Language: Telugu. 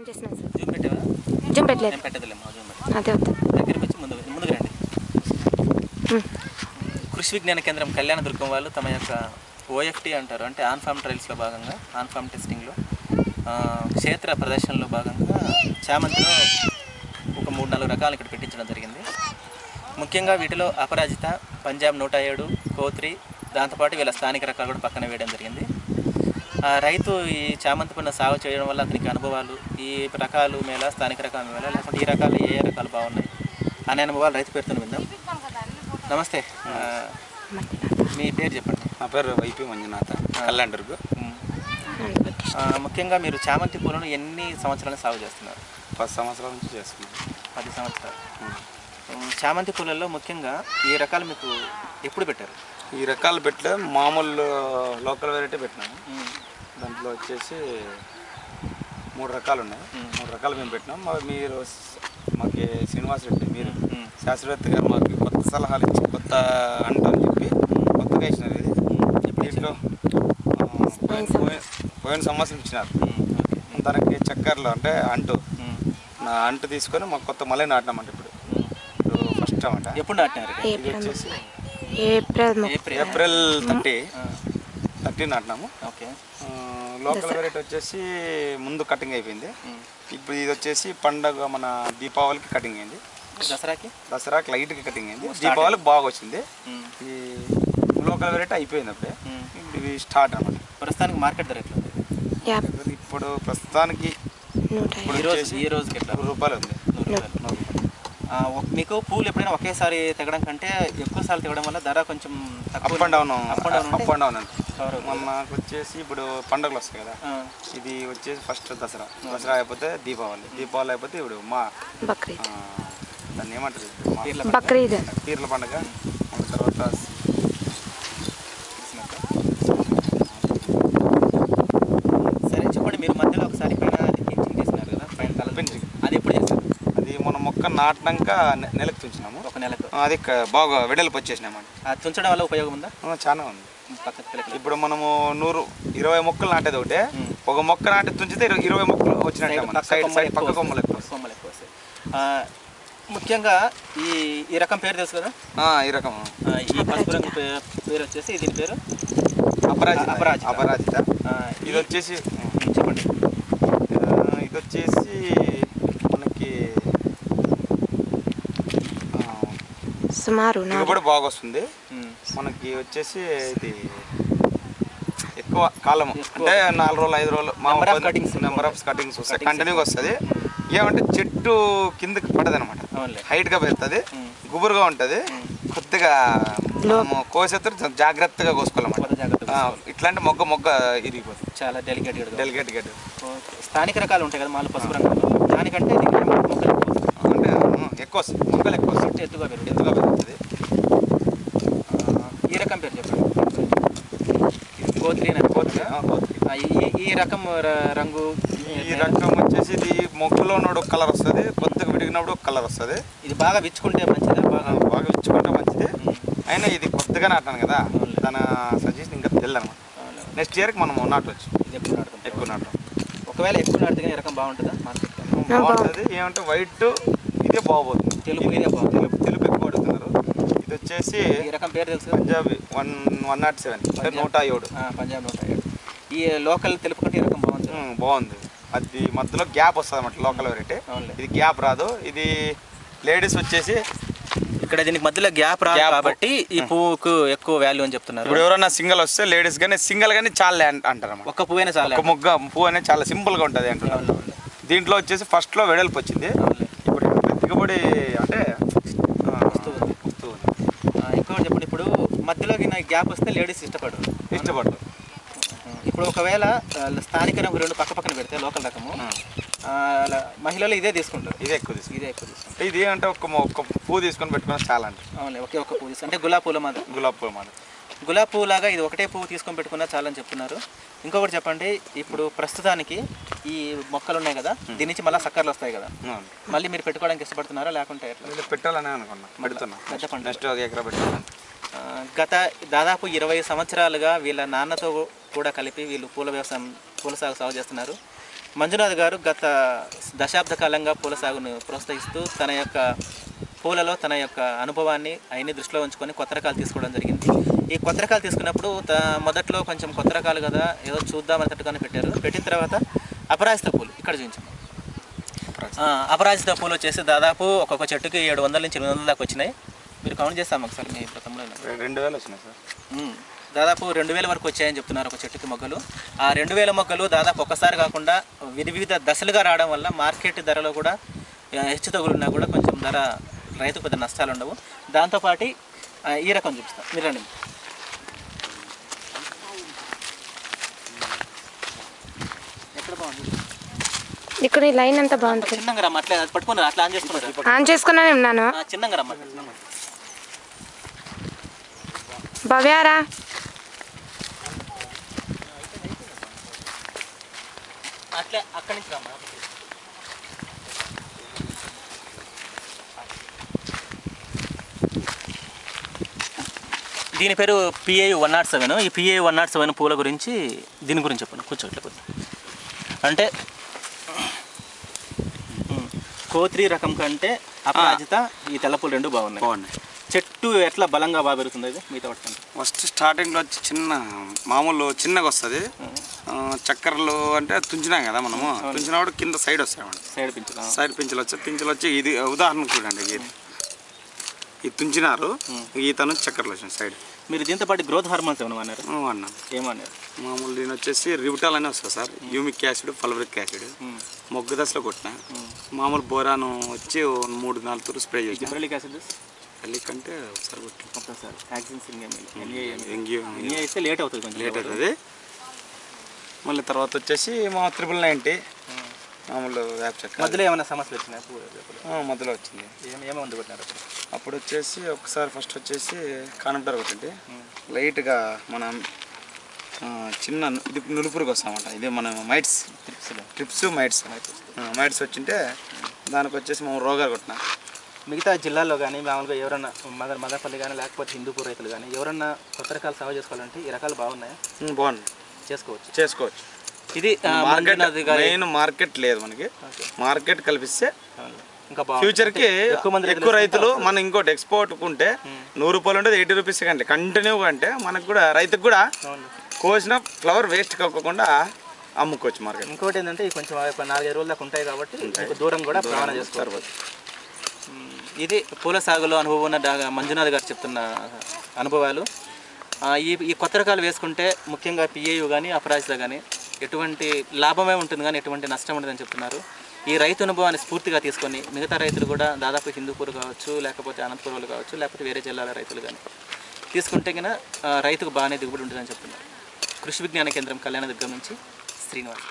ఆన్ చేసినాను సార్. జూమ్ పెట్టావా? జూమ్ పెట్టలేదు. నేను పెట్టదులేమ్మా జూమ్ పెట్టు. అదే వద్దు. దగ్గరికి వచ్చి ముందుకు రండి. కృషి విజ్ఞాన కేంద్రం కళ్యాణదుర్గం వాళ్ళు తమ యొక్క OFT అంటారు, అంటే ఆన్ ఫార్మ్ ట్రయల్స్లో భాగంగా ఆన్ ఫార్మ్ టెస్టింగ్లో క్షేత్ర ప్రదర్శనలో భాగంగా చామంతిలో ఒక 3-4 రకాలు ఇక్కడ పెట్టించడం జరిగింది. ముఖ్యంగా వీటిలో అపరాజిత, పంజాబ్ 107, కోత్రి, దాంతోపాటు వీళ్ళ స్థానిక రకాలు కూడా పక్కన వేయడం జరిగింది. రైతు ఈ చామంతి పైన సాగు చేయడం వల్ల అతనికి అనుభవాలు, ఈ రకాలు మేళ, స్థానిక రకాల మేళ, లేకపోతే ఈ రకాలు ఏ రకాలు బాగున్నాయి అనే అనుభవాలు రైతు పేరుతో విందాం. నమస్తే, మీ పేరు చెప్పండి. నా పేరు వైపీ మంజునాథ, కళ్యాణదుర్గం. ముఖ్యంగా మీరు చామంతి పూలను ఎన్ని సంవత్సరాలు సాగు చేస్తున్నారు? 10 సంవత్సరాల నుంచి చేస్తున్నాను. 10 సంవత్సరాలు. చామంతి పూలల్లో ముఖ్యంగా ఈ రకాలు మీకు ఎప్పుడు పెట్టారు? ఈ రకాలు పెట్టలే, మామూలు లోకల్ వెరైటీ పెట్టినాము. దాంట్లో వచ్చేసి 3 రకాలు ఉన్నాయి. 3 రకాలు మేము పెట్టినాం. మీరు మాకు శ్రీనివాస్ రెడ్డి మీరు శాస్త్రవేత్త గారు మాకు కొత్త సలహాలు ఇచ్చి కొత్త అంటని చెప్పి కొత్తగా ఇచ్చినారు. ఇది దీంట్లో పోయిన సంవత్సరం ఇచ్చినారు. దానికి చక్కర్లో అంటే నా అంటు తీసుకొని మాకు కొత్త మళ్ళీ నాటినామంట. ఇప్పుడు ఫస్ట్ అన్నమాట. ఎప్పుడు నాటినారు? ఇది వచ్చేసి ఏప్రిల్ 30 నాటినాము. ఓకే. లోకల్ వెరైటీ వచ్చేసి ముందు కటింగ్ అయిపోయింది. ఇప్పుడు ఇది వచ్చేసి పండగ మన దీపావళికి కటింగ్ అయింది. దసరాకి లైట్కి కటింగ్ అయింది. దీపావళికి బాగా వచ్చింది. ఈ లోకల్ వెరైటీ అయిపోయింది అప్పుడే. ఇవి స్టార్ట్ అన్నమాట. ప్రస్తుతానికి మార్కెట్ ధర ఎట్లా ఉంది? ఇప్పుడు ప్రస్తుతానికి ఈ రోజుకి ఎట్లా? ₹100 ఉంది. 100 రూపాయలు. మీకు పూలు ఎప్పుడైనా ఒకేసారి తెగడం కంటే ఎక్కువ సార్లు తెగడం వల్ల ధర కొంచెం అప్ అండ్ డౌన్ అంటే మనకు వచ్చేసి ఇప్పుడు పండుగలు వస్తాయి కదా. ఇది వచ్చేసి ఫస్ట్ దసరా అయిపోతే దీపావళి అయిపోతే ఇప్పుడు దాన్ని ఏమంటారు, పీర్ల పండుగ. తర్వాత సరే చెప్పండి, మీరు మధ్యలో ఒకసారి పైన ఫెన్సింగ్ చేసినారు కదా, పైన ఫెన్సింగ్ అది ఎప్పుడు చేశారు? అది మన మొక్క నాటినాక నెలకు తుంచినాము. ఒక నెలకు అది బాగా వెడల్పు వచ్చేసినామండి. అది తుంచడం వల్ల ఉపయోగం ఉందా? చాలా ఉంది. ఇప్పుడు మనము 120 మొక్కలు నాటేది ఒకటే, ఒక మొక్క నాటి తుంచితే 20 మొక్కలు వచ్చినట్టు సైడ్ పక్క కొమ్మలు ఎక్కువ వస్తాయి. ముఖ్యంగా ఈ రకం పేరు తెలుసు కదా? ఈ రకం ఈ పసుపు రంగు పేరు వచ్చేసి దీని పేరు అపరాజిత. ఇది వచ్చేసి చెప్పండి. ఇది వచ్చేసి మనకి సుమారు కూడా బాగా వస్తుంది. మనకి వచ్చేసి ఇది ఎక్కువ కాలం అంటే 4 రోజులు 5 రోజులు నెంబర్ ఆఫ్ కటింగ్స్ వస్తాయి, కంటిన్యూగా వస్తుంది. ఏమంటే చెట్టు కిందకి పడదు అనమాట, హైట్గా పెడుతుంది, గుబురుగా ఉంటుంది. కొద్దిగా కోసేస్తే జాగ్రత్తగా కోసుకోవాలన్నమాట. ఇట్లాంటి మొగ్గ ఇరిగిపోతుంది. చాలా డెలికేట్. స్థానిక రకాలు ఉంటాయి కదా మాలు పసుపు రంగు, దానికంటే అంటే ఎక్కువ వస్తుంది, మొక్కలు ఎక్కువ వస్తుంది, ఎత్తుగా పెరుగుతుంది. ఈ రకం పేరు చెప్పండి. కోత్రి. ఈ రకం రంగు వచ్చేసి ఇది మొక్కలో ఉన్నప్పుడు కలర్ వస్తుంది, కొత్తగా విడిగినప్పుడు కలర్ వస్తుంది. ఇది బాగా విచ్చుకుంటే మంచిదా? బాగా విచ్చుకుంటే మంచిది. అయినా ఇది కొత్తగా నాటాను కదా, తన సజెషన్ ఇంకా తెలియదు అనమాట. నెక్స్ట్ ఇయర్కి మనం నాటవచ్చు. ఇది ఎక్కువ నాటం. ఒకవేళ ఎక్కువ నాటితే ఈ రకం బాగుంటుందా? బాగుంటుంది. ఏమంటే వైట్ ఇదే బాగుపోతుంది, తెలుపు ఎక్కువ అడుగుతున్నారు. ఇది వచ్చేసి ఈ రకం పేరు తెలుసు, పంజాబీ 107 అంటే 107. పంజాబ్ 107. ఈ లోకల్ తెలుపు కంటే ఈ రకం బాగుంది. అది మధ్యలో గ్యాప్ వస్తుంది అన్నమాట లోకల్ వెరైటీ. ఇది గ్యాప్ రాదు. ఇది లేడీస్ వచ్చేసి ఇక్కడ దీనికి మధ్యలో గ్యాప్ రాదు కాబట్టి ఈ పువ్వుకు ఎక్కువ వాల్యూ అని చెప్తున్నారు. ఇప్పుడు ఎవరైనా సింగిల్ వస్తే లేడీస్ కానీ సింగిల్ కానీ చాలా అంటారు. ఒక్క పువ్వు చాలా, ఒక మొగ్గ పువ్వు అనేది చాలా సింపుల్గా ఉంటుంది అంటున్నారు. దీంట్లో వచ్చేసి ఫస్ట్లో వెడల్పు వచ్చింది, ఇప్పుడు దిగుబడి అంటే ఎక్కువ చెప్పండి. ఇప్పుడు మధ్యలో గ్యాప్ వస్తే లేడీస్ ఇష్టపడరు. ఇప్పుడు ఒకవేళ స్థానిక రంగు 2 పక్కన పెడితే లోకల్ రకము మహిళలు ఇదే తీసుకుంటారు. ఇదే ఎక్కువ తీసుకుంటారు. ఇది అంటే ఒక పువ్వు తీసుకొని పెట్టుకుని చాలా అంటే ఒకే ఒక పువ్వు తీసుకుంటే గులాబీ పూల గులాబీ పువ్వు లాగా ఇది ఒకటే పువ్వు తీసుకొని పెట్టుకున్నా చాలని చెప్తున్నారు. ఇంకొకటి చెప్పండి, ఇప్పుడు ప్రస్తుతానికి ఈ మొక్కలు ఉన్నాయి కదా, దీని నుంచి మళ్ళీ సక్కర్లు వస్తాయి కదా, మళ్ళీ మీరు పెట్టుకోవడానికి ఇష్టపడుతున్నారా లేకుంటే ఎట్లా? పెట్టాలని అనుకున్నా, పెడుతున్నా. నెక్స్ట్ ఒక ఎకరా పెట్టుకున్నాను. గత దాదాపు 20 సంవత్సరాలుగా వీళ్ళ నాన్నతో కూడా కలిపి వీళ్ళు పూల సాగు చేస్తున్నారు. మంజునాథ్ గారు గత దశాబ్ద కాలంగా పూల సాగును ప్రోత్సహిస్తూ తన యొక్క పూలలో తన యొక్క అనుభవాన్ని అవన్నీ దృష్టిలో ఉంచుకొని కొత్త రకాలు తీసుకోవడం జరిగింది. ఈ కొత్త రకాలు తీసుకున్నప్పుడు మొదట్లో కొంచెం కొత్త రకాలు కదా ఏదో చూద్దామన్నట్టుగానే పెట్టిన తర్వాత అపరాజిత పూలు ఇక్కడ చూపించాము. అపరాజిత పూలు వచ్చేసి దాదాపు ఒక్కొక్క చెట్టుకి 700 నుంచి 800 దాకా వచ్చినాయి. మీరు కౌంట్ చేస్తాము ఒకసారి మీ గతంలో 2000 వచ్చినాయి సార్. దాదాపు 2000 వరకు వచ్చాయని చెప్తున్నారు ఒక చెట్టుకి మొగ్గలు. ఆ 2000 మొగ్గలు దాదాపు ఒక్కసారి కాకుండా వివిధ దశలుగా రావడం వల్ల మార్కెట్ ధరలో కూడా హెచ్చు తగులున్నా కూడా కొంచెం ధర రైతుకు పెద్ద నష్టాలు ఉండవు. దాంతోపాటు ఈ రకం చూపిస్తాం, మీరు రండి. ఎక్కడ బాగుంది? ఇక్కడ ఈ లైన్ అంతా బాగుంటుంది. చిన్నగా రమ్మ, అట్లా పట్టుకున్నారు, అట్లా ఆన్ చేసుకున్నారు. ఆన్ చేసుకున్నానే ఉన్నాను. చిన్నగా రమ్మ, భవ్యారా అట్లా అక్కడి నుంచి రమ్మ. దీని పేరు PAU 107. ఈ PAU 107 పూల గురించి దీని గురించి చెప్పండి. కూర్చోట్లే కొద్ది అంటే కోత్రి రకం కంటే అపరాజిత ఈ తెల్ల పూలు రెండు బాగున్నాయి. చెట్టు ఎట్లా బలంగా బాగా పెరుగుతుంది అది మీతో పట్టుకుంటే? ఫస్ట్ స్టార్టింగ్లో వచ్చి మామూలు చిన్నగా వస్తుంది. చక్కర్లు అంటే తుంచినాం కదా మనము, తుంచినప్పుడు కింద సైడ్ వస్తాయి. సైడ్ పింఛలు వచ్చి ఇది ఉదాహరణకు చూడండి, ఇది తుంచినారు, ఈతను చక్కర్లు వచ్చినాయి సైడ్. మీరు దీంతో పాటు గ్రోత్ హార్మోన్స్ ఏమన్నా అన్నారు? అన్నాను. ఏమన్నారు? మామూలు దీని వచ్చేసి రివిటాల్ అని వస్తుంది సార్, యూమిక్ యాసిడ్, ఫల్వరిక్ యాసిడ్. మొగ్గు దశలో కొట్టిన మామూలు బోరాను వచ్చి 3-4 తూరు స్ప్రే చేసి. జిబ్రెలిక్ యాసిడ్ కంటే ఒకసారి కొట్టిన ఒకసారి ఇస్తే లేట్ అవుతుంది, కొంచెం లేట్ అవుతుంది. మళ్ళీ తర్వాత వచ్చేసి మా 990 మామూలు వేప చెక్క. మధ్యలో ఏమైనా సమస్యలు వచ్చినాయి? మధ్యలో వచ్చింది. ఏమేమి మందు కొట్టినారు అప్పుడు వచ్చేసి ఒకసారి ఫస్ట్ వచ్చేసి కానంటర్ కొట్టింది లైట్గా. మనం చిన్న ఇది నులుపురికి వస్తామంట, ఇది మన మైట్స్ ట్రిప్స్ మైట్స్ వచ్చింటే దానికి వచ్చేసి మనం రోగాలు కొట్టిన. మిగతా జిల్లాల్లో కానీ మామూలుగా ఎవరన్నా మదనపల్లి కానీ లేకపోతే హిందూపూర్ రైతులు కానీ ఎవరన్నా కొత్త రకాలు సాగు చేసుకోవాలంటే ఈ రకాలు బాగున్నాయా? బాగుంది, చేసుకోవచ్చు. ఇది మెయిన్ మార్కెట్ లేదు మనకి, మార్కెట్ కల్పిస్తే ఇంకా ఫ్యూచర్కి ఎక్కువ రైతులు మనం ఇంకోటి ఎక్స్పోర్ట్ ఉంటే 100 రూపాయలు ఉంటుంది, 80 రూపీస్ కంటే కంటిన్యూగా అంటే మనకు కూడా రైతుకు కూడా కోసిన ఫ్లవర్ వేస్ట్ కాకుండా అమ్ముకోవచ్చు మార్కెట్. ఇంకోటి ఏంటంటే కొంచెం 4-5 రోజుల దాకా ఉంటాయి కాబట్టి దూరం కూడా రవాణా చేసుకోవచ్చు. ఇది పూల సాగులో అనుభవం ఉన్న మంజునాథ్ గారు చెప్తున్న అనుభవాలు. ఈ కొత్త రకాలు వేసుకుంటే ముఖ్యంగా PAU కానీ అపరాజిత కానీ ఎటువంటి లాభమే ఉంటుంది కానీ ఎటువంటి నష్టం ఉండదని చెప్తున్నారు. ఈ రైతు అనుభవాన్ని స్ఫూర్తిగా తీసుకొని మిగతా రైతులు కూడా దాదాపు హిందూపూర్ కావచ్చు, లేకపోతే అనంతపురం వాళ్ళు కావచ్చు, లేకపోతే వేరే జిల్లాల రైతులు కానీ తీసుకుంటే కన్నా రైతుకు బాగానే దిగుబడి ఉంటుందని చెప్తున్నారు. కృషి విజ్ఞాన కేంద్రం కళ్యాణదుర్గం నుంచి శ్రీనివాస్.